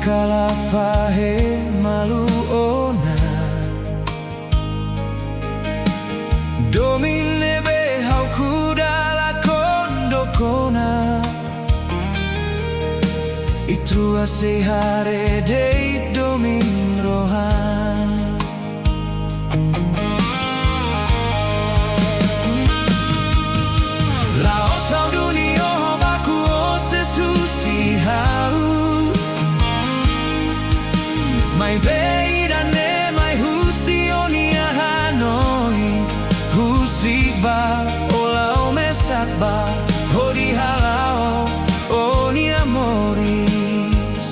kalafahe maluona domine behau kudala kondokona itrua sehare dei domin rohan lao sau dunia baku ose susi hau mai beida ne mai husionia Hanoi husiba olau mesakba hodi halao oni amoris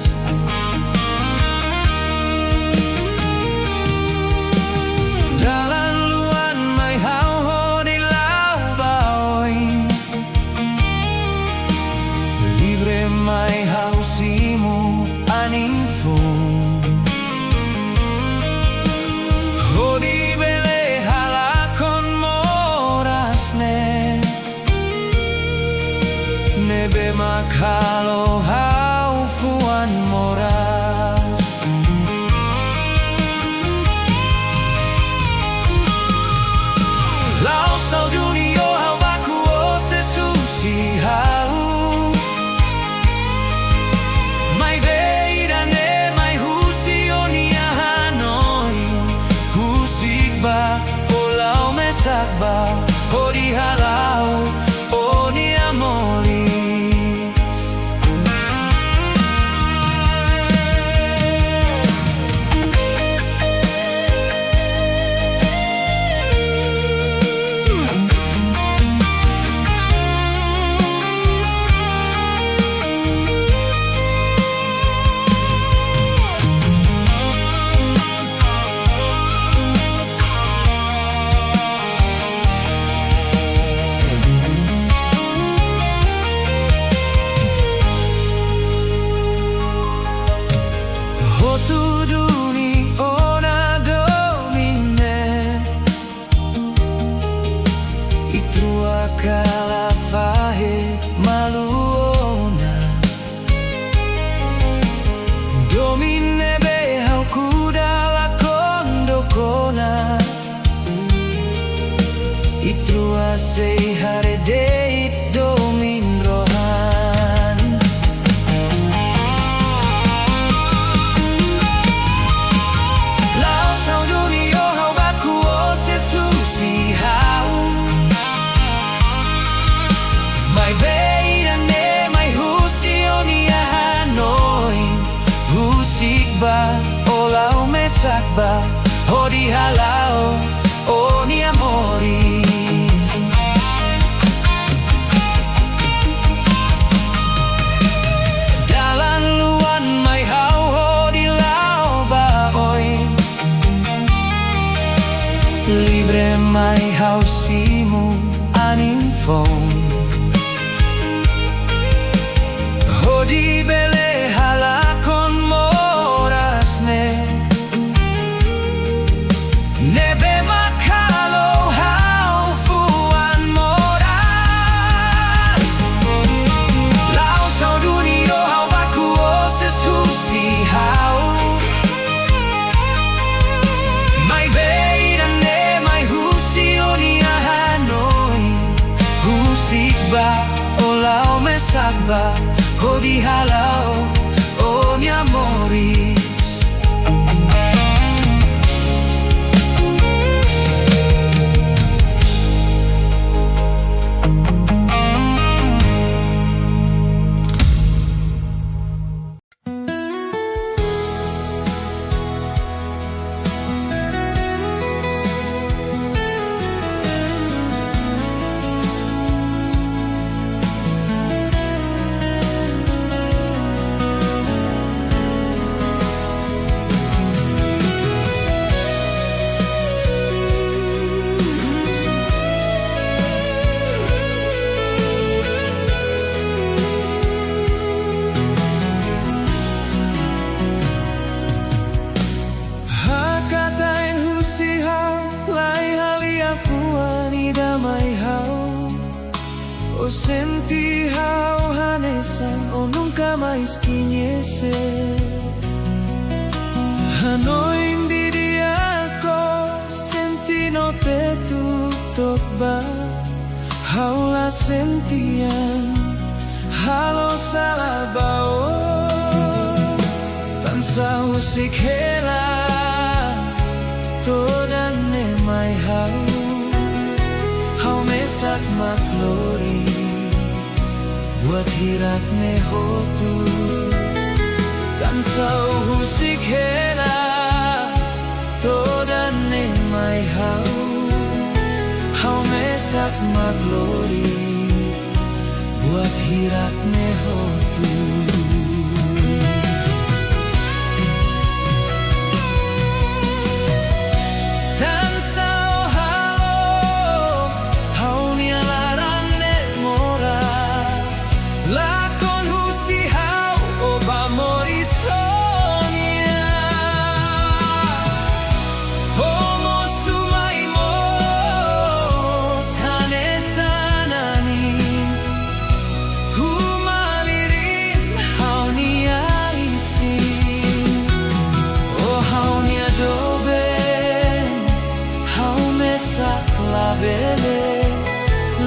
dalan luan mai hau hodi lau baoi livre mai hau simu aning fung hodi bele halakon morasne nebe makalo hau fuan moras lao sau dunio hau baku ose susi hau mai beida ne mai husionia Hanoi husikba olau mesakba hodi halau oni amoris hotu duni ona domine itrua kalafahe maluona domine behau kudala kondokona itrua sehare deit domin rohan lao sau dunio hau baku ose susi hau mai beida ne mai husionia Hanoi husikba olau mesakba hodi halao oni amoris dalan luan mai hau hodi lau baoi libre mai hau simu aning fong hodi bele halakon morasne nebe makalo hau fuan moras lao sau dunio hau baku ose susi hau mai beida ne mai husionia Hanoi husikba olau mesakba hodi halau oni amoris Eu senti how hanesan ou nunca mais conhecer. Hanoi di dia ko sentino te tutok ba haula sentian halo salabao tansa usik hela toda ne mai hau mesak maklori buat hirat ne hotu tansa usik hela toda ne mai hau mesak maklori buat hirat ne hotu.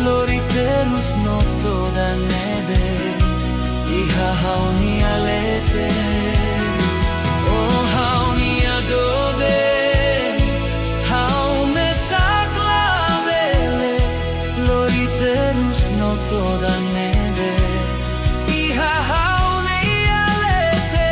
Lori terus noto dan nebe iha hauni alete oh hauni adobe hau mesak labele lori terus noto dan nebe iha hauni alete.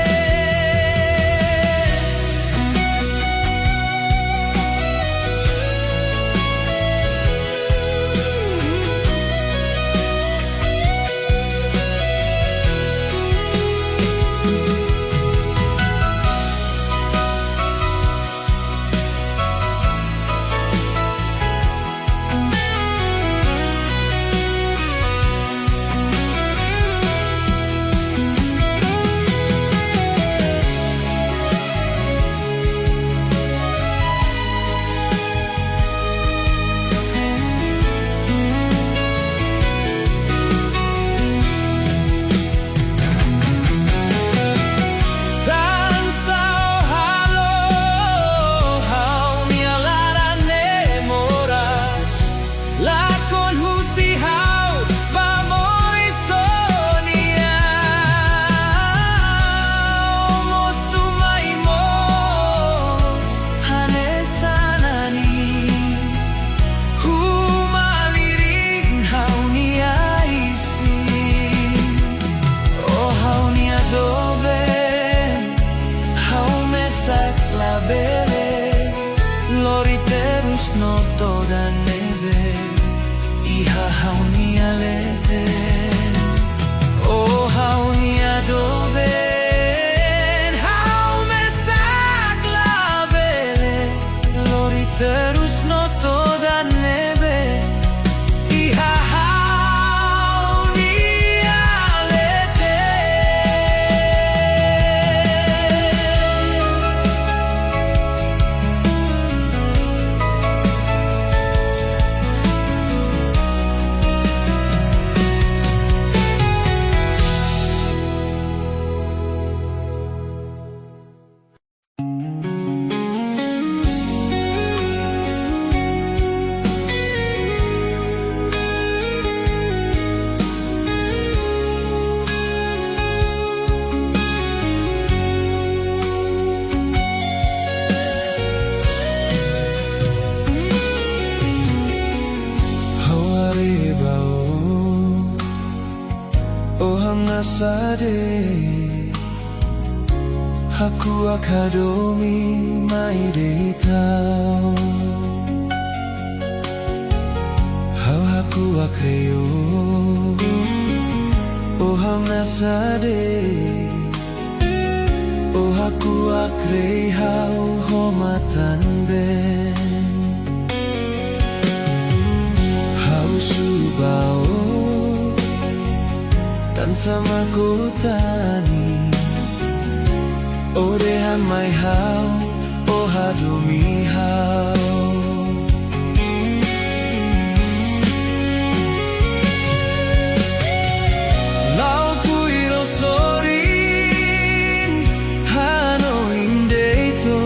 Lori terus noto dan nebe iha hauni alete oh hauni adobe hau mesak labele lori terus noto dan nebe iha hauni alete. Oh hangasade haku akadomi mai deitau hau haku akreo oh hangasade oh haku akrei hau homatan ben hau subao tan sama ku tanis oh dehan mai hau oh hadumi hau lau puiro sorin hano indeito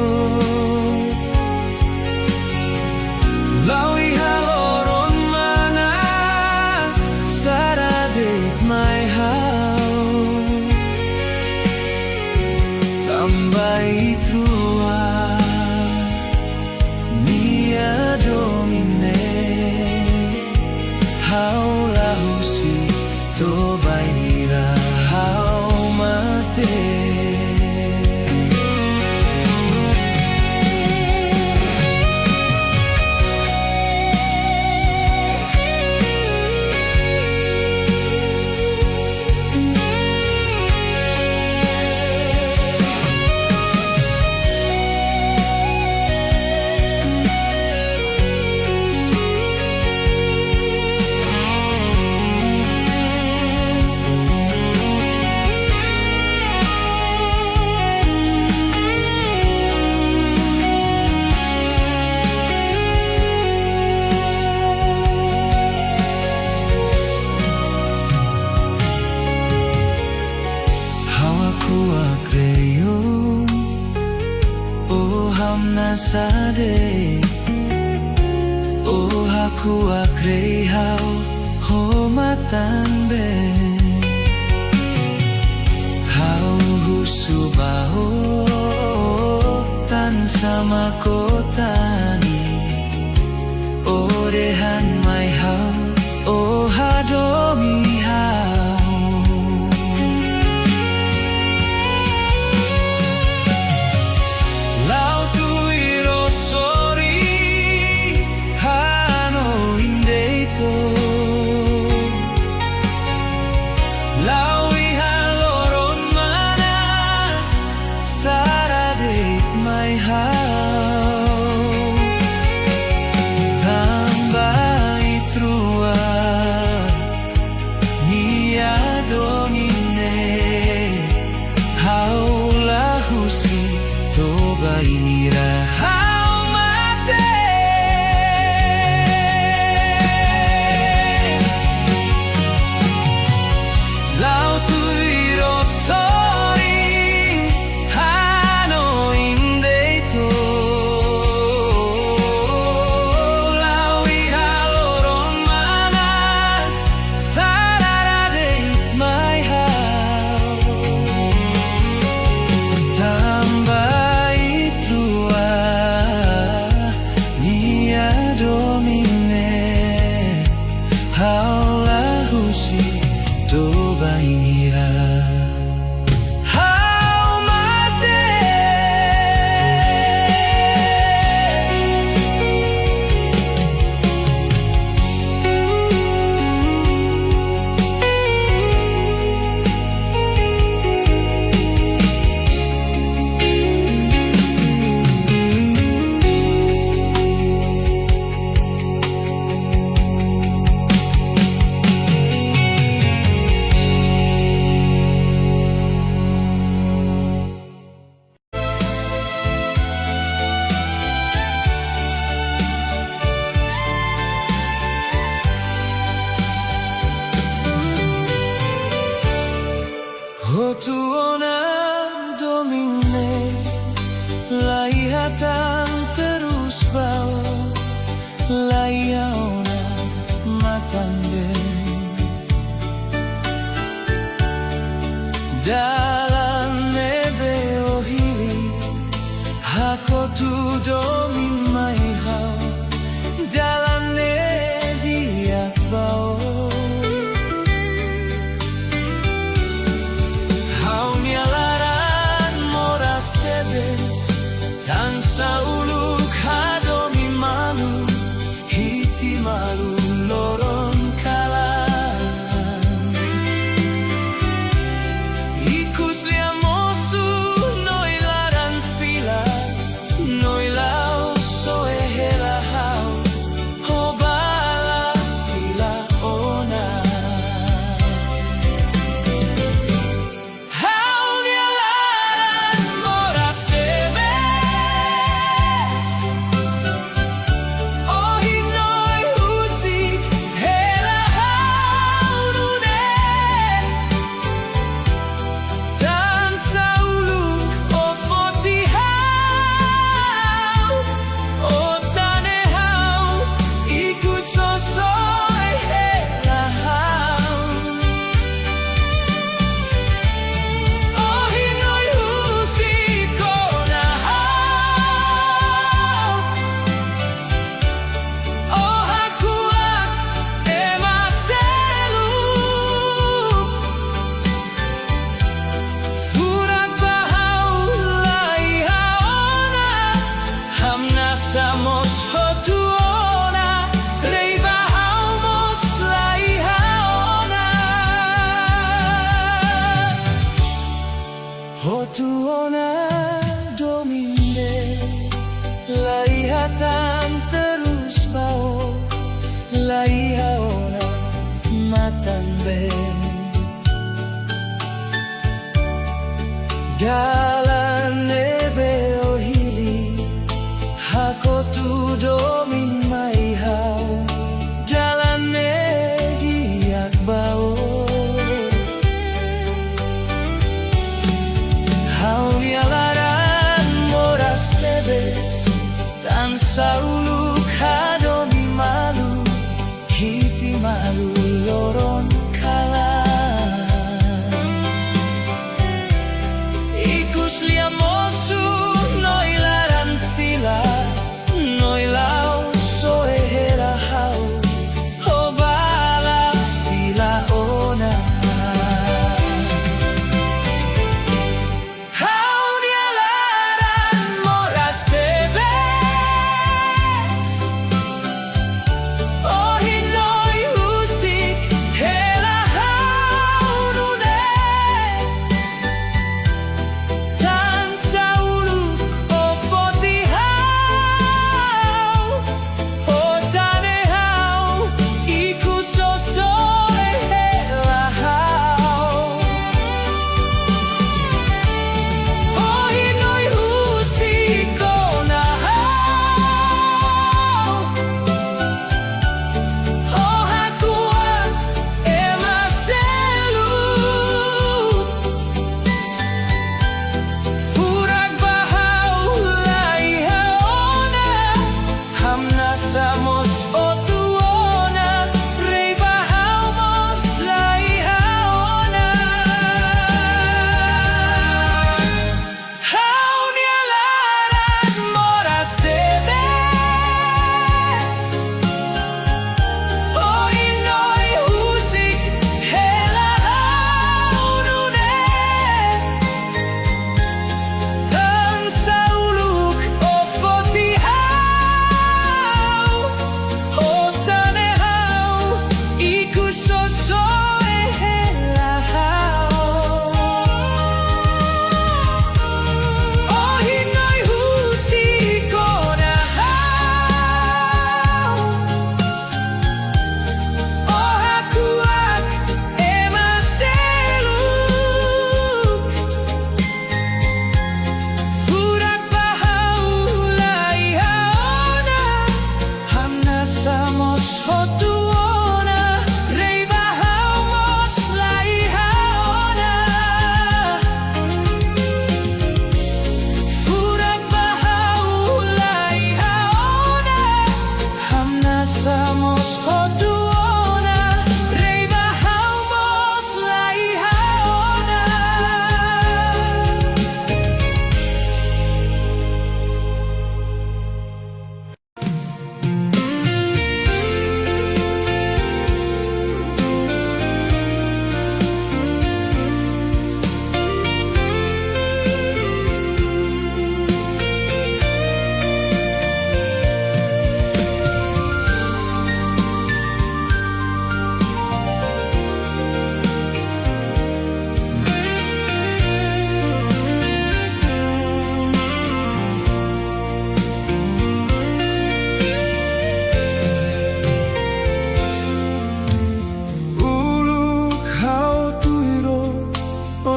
sade. Oh aku agrei hau homatan be. Hau husubao tan sama kotanis. Orehan mai hau oh hadomi hau. Lau tuiro sori hano indeito. Lau ihaloron manas saradeit mai hau. Tambai trua nia domine haulah husi toba inira hau mate. Lau tuiro sori hano indeito. Lau ihaloron manas saradeit mai hau. Tambai trua nia domine haulah husi toba inira hau mate. Hotuona domine laihatan terus bawa laiaona matande. Dalam nebe ohili hakotu domin mai hau. Dalam ne diak bau hau nialaran moras tebes tan sauluk hadomi malu hiti malu loron kalan. Ikus liamosu noilaran fila noilau soehela hau hobala fila ona. Hau nialaran moras tebes. Oh hinoi husik hela hau nune. Tan sauluk ofoti hau. Oh tane hau iku sosoi hela hau. Oh hinoi husik kona hau. Oh hakuak emaselu. Furak bahau laihaona hamna samos hotuona rei bahau mos laihaona. Hotuona domine laihatan terus bau laihaona matan ben. Dalam nebe ohili hakotu domin mai hau. Dalam ne diak bau hau nialaran moras tebes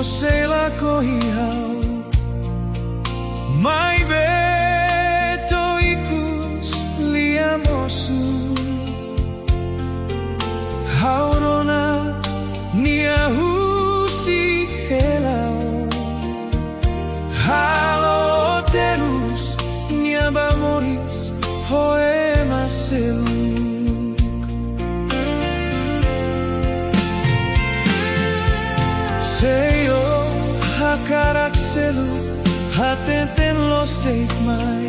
sei la kohihau mai beto ikus liamosu haurona niahusi helao halo terus niabamoris hoemaselu Seyo hakarakselu hatenten los deikmai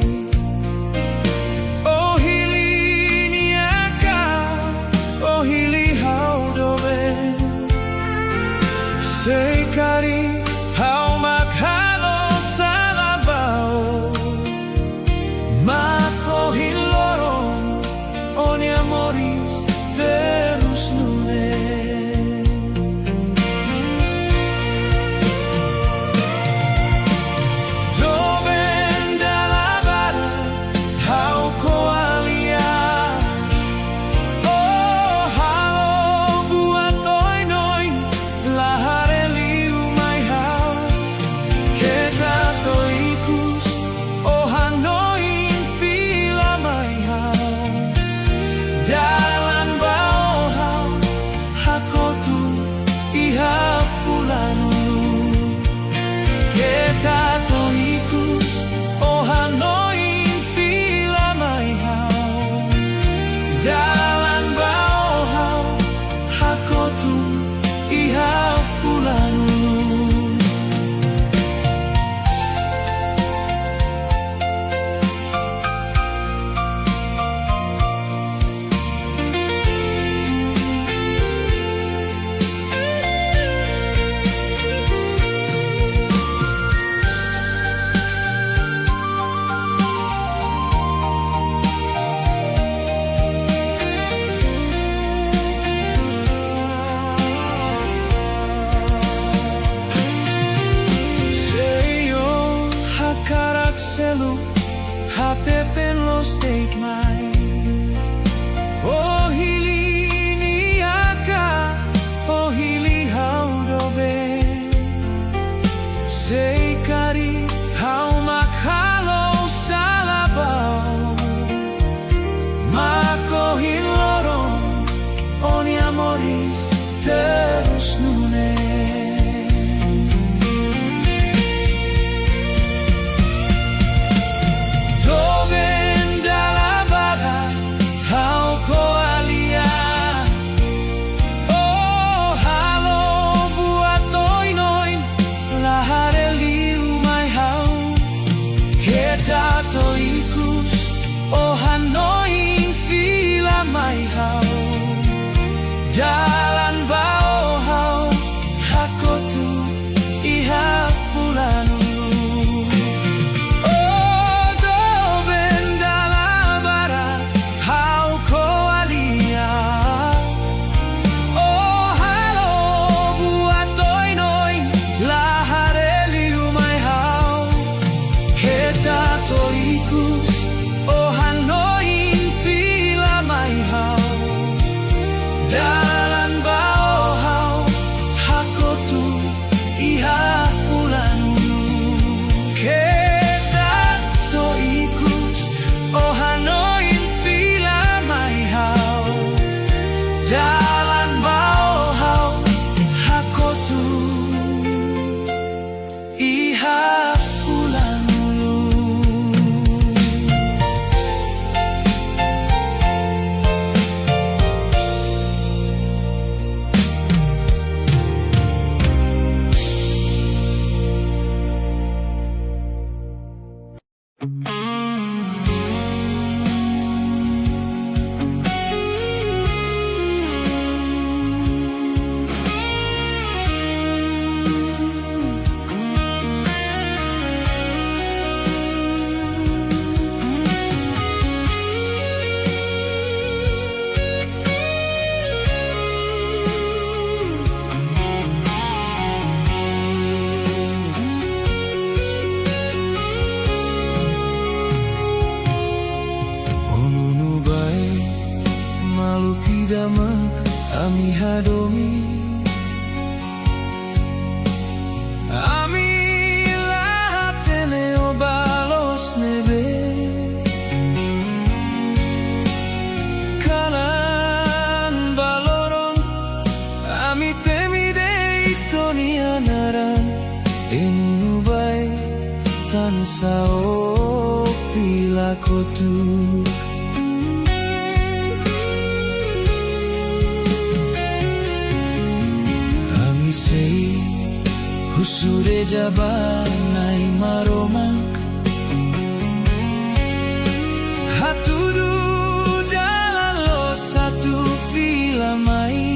Oh hili niaka Oh hili haudoven Seikari haumak halo salabao Mako hilorong Oni amoris terus lunes Hateten los deikmai Oh hili niaka Oh hili haudobe Seikari haumak halo salabao Mako hilorong Oni amoris terus nune Jalan bao hau hakotu iha fulanu Oh do bendala bara hau koalia Oh halo buat toinoin lahareli umai hau Kita toikus oh hanoin fila mai hau Jalan bao hau hakotu iha fulanu Kita toikus oh hanoin fila mai hau Jalan bao hau hakotu iha fulanu damak ami hadomi sao filakotu. Amisei husure jabanai maromak hatudu dalam lo satu filamai.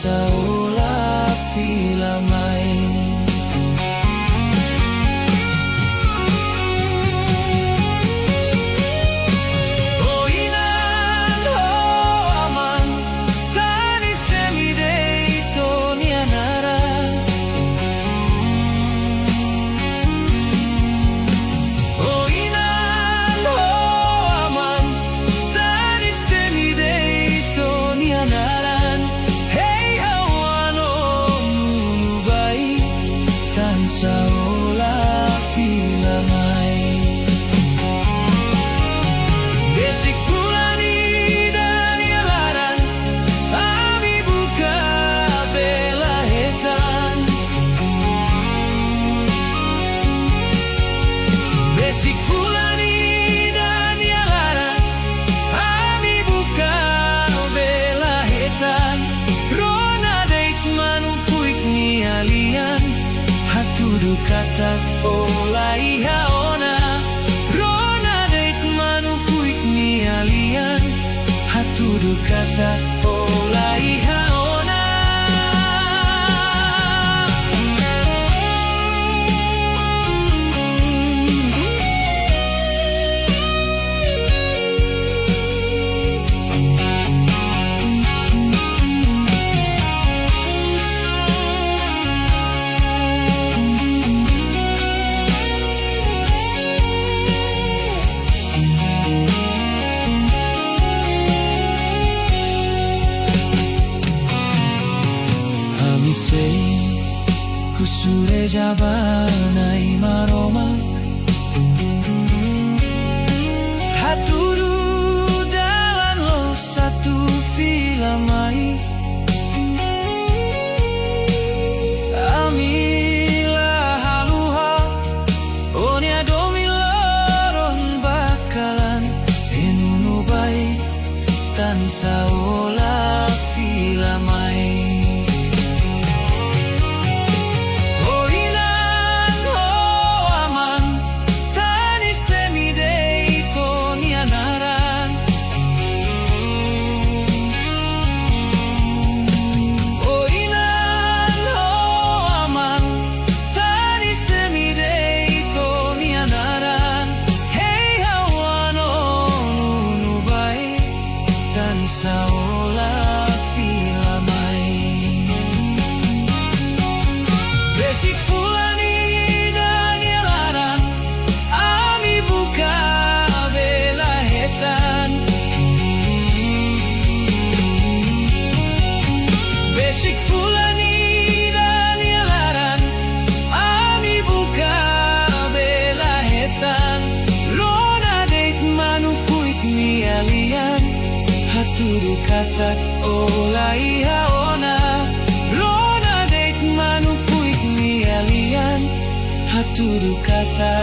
Saola filamai. Oh inan oh aman tanis temide ito nianara. Oh inan oh aman tanis temide ito nianara. Saola filamai. Besik fulani dan yalaran ami buka bela hetan. Besik fulani dan yalaran ami buka bela hetan. Rona deit manufuik ni alian hatudu kata olai haona. Rona deit manufuik ni alian hatudu kata olai haona. Husure jabanai maromak hatudu dalam lo satu filamai. Amila haluha onia domiloron bakalan enunubai tan saola filamai. Saola filamai. Besik fulani dan yalaran ami buka bela hetan. Besik fulani dan yalaran ami buka bela hetan. Rona deit manufuik ni alian hatudu kata olai haona. Rona deit manufuik ni alian hatudu kata